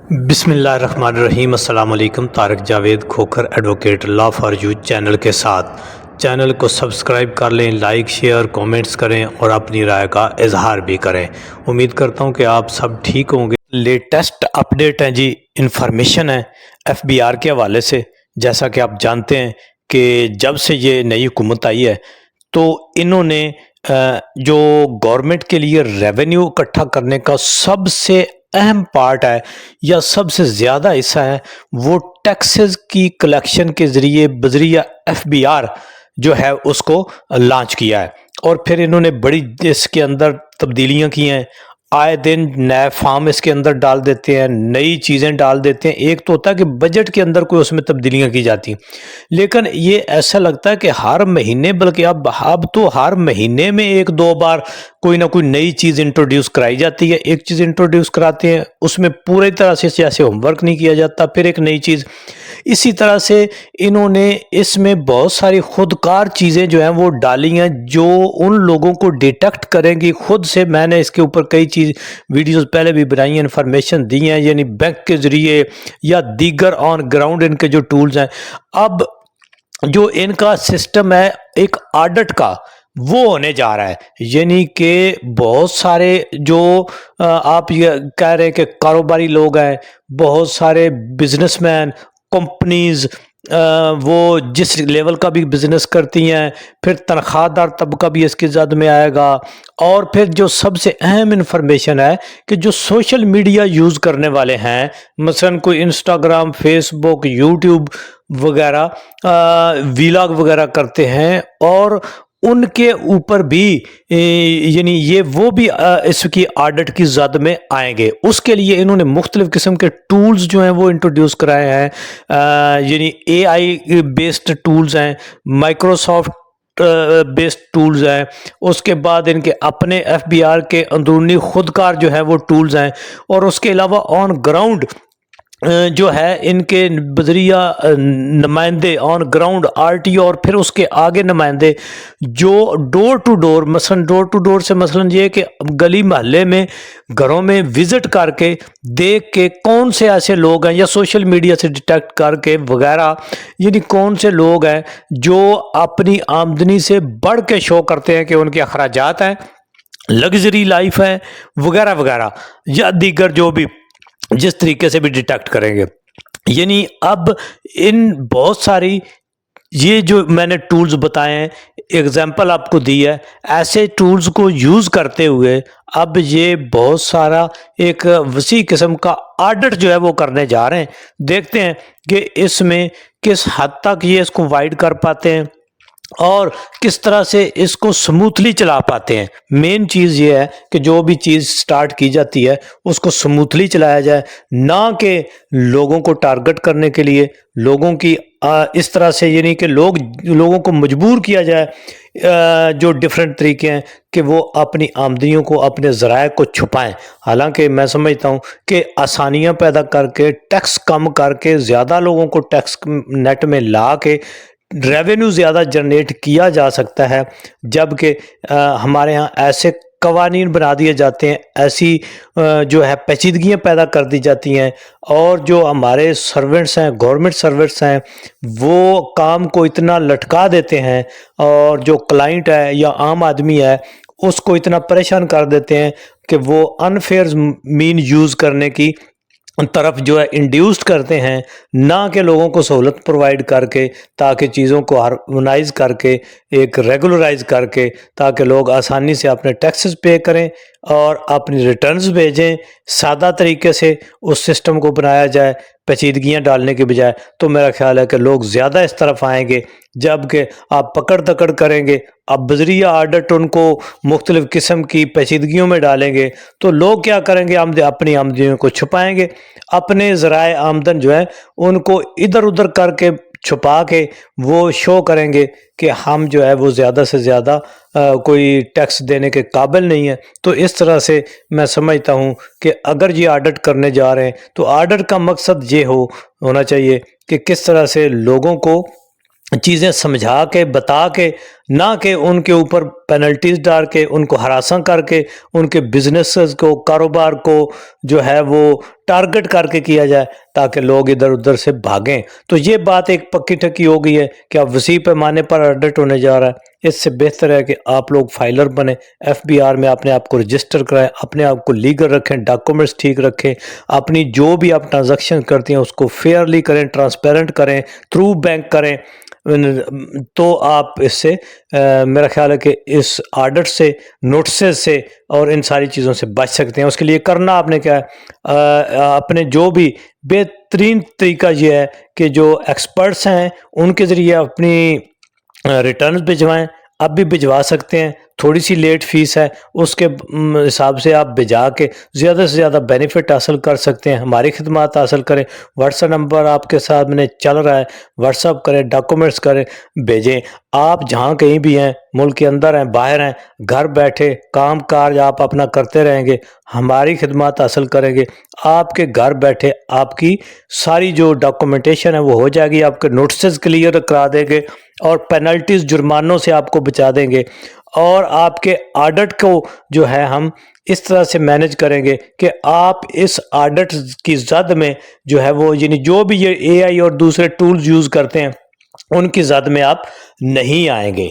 بسم اللہ الرحمن الرحیم۔ السلام علیکم۔ Tariq Javed Khokhar advocate law for you channel کے ساتھ چینل کو سبسکرائب کر لیں، لائک شیئر کومنٹس کریں اور اپنی رائے کا اظہار بھی کریں۔ امید کرتا ہوں کہ آپ سب ٹھیک ہوں گے۔ لیٹسٹ اپڈیٹ ہیں جی، انفارمیشن ہے ایف بی آر کے حوالے سے۔ جیسا کہ آپ جانتے ہیں کہ جب سے یہ نئی حکومت آئی ہے تو انہوں نے جو گورنمنٹ کے لیے ریونیو اکٹھا کرنے کا سب سے اہم پارٹ ہے یا سب سے زیادہ حصہ ہے، وہ ٹیکسز کی کلیکشن کے ذریعے بذریعہ ایف بی آر جو ہے اس کو لانچ کیا ہے۔ اور پھر انہوں نے بڑی اس کے اندر تبدیلیاں کی ہیں، آئے دن نئے فارم اس کے اندر ڈال دیتے ہیں، نئی چیزیں ڈال دیتے ہیں۔ ایک تو ہوتا ہے کہ بجٹ کے اندر کوئی اس میں تبدیلیاں کی جاتی ہیں، لیکن یہ ایسا لگتا ہے کہ ہر مہینے، بلکہ اب تو ہر مہینے میں ایک دو بار کوئی نہ کوئی نئی چیز انٹروڈیوس کرائی جاتی ہے۔ ایک چیز انٹروڈیوس کراتے ہیں، اس میں پوری طرح سے جیسے ہوم ورک نہیں کیا جاتا، پھر ایک نئی چیز۔ اسی طرح سے انہوں نے اس میں بہت ساری خودکار چیزیں جو ہیں وہ ڈالی ہیں جو ان لوگوں کو ڈیٹیکٹ کریں گی خود سے۔ میں نے اس کے اوپر کئی ویڈیوز پہلے بھی بنائی ہیں، انفارمیشن دی ہیں، یعنی بینک کے ذریعے یا دیگر آن گراؤنڈ ان کے جو ٹولز ہیں۔ اب جو ان کا سسٹم ہے ایک آڈٹ کا، وہ ہونے جا رہا ہے، یعنی کہ بہت سارے جو آپ یہ کہہ رہے ہیں کہ کاروباری لوگ ہیں، بہت سارے بزنس مین، کمپنیز، وہ جس لیول کا بھی بزنس کرتی ہیں، پھر تنخواہ دار طبقہ بھی اس کی زد میں آئے گا۔ اور پھر جو سب سے اہم انفارمیشن ہے کہ جو سوشل میڈیا یوز کرنے والے ہیں، مثلا کوئی انسٹاگرام، فیس بک، یوٹیوب وغیرہ، ویلاگ وغیرہ کرتے ہیں، اور ان کے اوپر بھی یعنی یہ وہ بھی اس کی آڈٹ کی زد میں آئیں گے۔ اس کے لیے انہوں نے مختلف قسم کے ٹولز جو ہیں وہ انٹروڈیوس کرائے ہیں، یعنی اے آئی بیسڈ ٹولز ہیں، مائکروسافٹ بیسڈ ٹولز ہیں، اس کے بعد ان کے اپنے ایف بی آر کے اندرونی خودکار جو ہے وہ ٹولز ہیں، اور اس کے علاوہ آن گراؤنڈ جو ہے ان کے بذریعہ نمائندے on ground R T O, اور پھر اس کے آگے نمائندے جو ڈور ٹو ڈور، مثلا ڈور ٹو ڈور سے مثلا یہ کہ گلی محلے میں گھروں میں وزٹ کر کے دیکھ کے کون سے ایسے لوگ ہیں، یا سوشل میڈیا سے ڈیٹیکٹ کر کے وغیرہ، یعنی کون سے لوگ ہیں جو اپنی آمدنی سے بڑھ کے شو کرتے ہیں کہ ان کے اخراجات ہیں، لگژری لائف ہے وغیرہ وغیرہ، یا دیگر جو بھی جس طریقے سے بھی ڈیٹیکٹ کریں گے۔ یعنی اب ان بہت ساری یہ جو میں نے ٹولز بتائے ہیں، ایگزامپل آپ کو دی ہے، ایسے ٹولز کو یوز کرتے ہوئے اب یہ بہت سارا ایک وسیع قسم کا آڈٹ جو ہے وہ کرنے جا رہے ہیں۔ دیکھتے ہیں کہ اس میں کس حد تک یہ اس کو وائڈ کر پاتے ہیں اور کس طرح سے اس کو سموتھلی چلا پاتے ہیں۔ مین چیز یہ ہے کہ جو بھی چیز سٹارٹ کی جاتی ہے اس کو سموتھلی چلایا جائے، نہ کہ لوگوں کو ٹارگٹ کرنے کے لیے، لوگوں کی اس طرح سے، یعنی کہ لوگوں کو مجبور کیا جائے جو ڈیفرنٹ طریقے ہیں کہ وہ اپنی آمدنیوں کو، اپنے ذرائع کو چھپائیں۔ حالانکہ میں سمجھتا ہوں کہ آسانیاں پیدا کر کے، ٹیکس کم کر کے، زیادہ لوگوں کو ٹیکس نیٹ میں لا کے ریونیو زیادہ جنریٹ کیا جا سکتا ہے، جبکہ ہمارے ہاں ایسے قوانین بنا دیے جاتے ہیں، ایسی جو ہے پیچیدگیاں پیدا کر دی جاتی ہیں، اور جو ہمارے سرونٹس ہیں، گورنمنٹ سرونٹس ہیں، وہ کام کو اتنا لٹکا دیتے ہیں، اور جو کلائنٹ ہے یا عام آدمی ہے اس کو اتنا پریشان کر دیتے ہیں کہ وہ انفیئر مین یوز کرنے کی طرف جو ہے انڈیوسڈ کرتے ہیں، نہ کہ لوگوں کو سہولت پرووائڈ کر کے، تاکہ چیزوں کو ہارمونائز کر کے، ایک ریگولرائز کر کے، تاکہ لوگ آسانی سے اپنے ٹیکسز پے کریں اور اپنی ریٹرنز بھیجیں۔ سادہ طریقے سے اس سسٹم کو بنایا جائے پیچیدگیاں ڈالنے کے بجائے، تو میرا خیال ہے کہ لوگ زیادہ اس طرف آئیں گے۔ جبکہ آپ پکڑ دکڑ کریں گے، اب بذریعہ آڈٹ ان کو مختلف قسم کی پیچیدگیوں میں ڈالیں گے، تو لوگ کیا کریں گے؟ اپنی آمدنیوں کو چھپائیں گے، اپنے ذرائع آمدن جو ہیں ان کو ادھر ادھر کر کے چھپا کے وہ شو کریں گے کہ ہم جو ہے وہ زیادہ سے زیادہ کوئی ٹیکس دینے کے قابل نہیں ہے۔ تو اس طرح سے میں سمجھتا ہوں کہ اگر یہ آڈٹ کرنے جا رہے ہیں تو آڈٹ کا مقصد یہ ہونا چاہیے کہ کس طرح سے لوگوں کو چیزیں سمجھا کے بتا کے، نہ کہ ان کے اوپر پینلٹیز ڈال کے، ان کو ہراساں کر کے، ان کے بزنسز کو، کاروبار کو جو ہے وہ ٹارگٹ کر کے کیا جائے تاکہ لوگ ادھر ادھر سے بھاگیں۔ تو یہ بات ایک پکی ٹھکی ہو گئی ہے کہ اب وسیع پیمانے پر آڈٹ ہونے جا رہا ہے۔ اس سے بہتر ہے کہ آپ لوگ فائلر بنیں، ایف بی آر میں اپنے آپ کو رجسٹر کرائیں، اپنے آپ کو لیگل رکھیں، ڈاکومنٹس ٹھیک رکھیں، اپنی جو بھی آپ ٹرانزیکشن کرتی ہیں اس کو فیئرلی کریں، ٹرانسپیرنٹ کریں، تھرو بینک کریں، تو آپ اس سے میرا خیال ہے کہ اس آڈٹ سے، نوٹسز سے اور ان ساری چیزوں سے بچ سکتے ہیں۔ اس کے لیے کرنا آپ نے کیا ہے، اپنے جو بھی بہترین طریقہ یہ ہے کہ جو ایکسپرٹس ہیں ان کے ذریعے اپنی ریٹرنز بھجوائیں۔ اب بھی بھجوا سکتے ہیں، تھوڑی سی لیٹ فیس ہے، اس کے حساب سے آپ بھجا کے زیادہ سے زیادہ بینیفٹ حاصل کر سکتے ہیں، ہماری خدمات حاصل کریں۔ واٹس ایپ نمبر آپ کے ساتھ میں چل رہا ہے، واٹس ایپ کریں، ڈاکومنٹس کریں، بھیجیں۔ آپ جہاں کہیں بھی ہیں، ملک کے اندر ہیں، باہر ہیں، گھر بیٹھے کام کاج آپ اپنا کرتے رہیں گے، ہماری خدمات حاصل کریں گے، آپ کے گھر بیٹھے آپ کی ساری جو ڈاکومنٹیشن ہے وہ ہو جائے گی، آپ کے نوٹسز کلیئر کرا دیں گے اور پینلٹیز، جرمانوں سے آپ کو بچا دیں گے، اور آپ کے آڈٹ کو جو ہے ہم اس طرح سے مینج کریں گے کہ آپ اس آڈٹ کی زد میں جو ہے وہ، یعنی جو بھی یہ اے آئی اور دوسرے ٹولز یوز کرتے ہیں ان کی زد میں آپ نہیں آئیں گے۔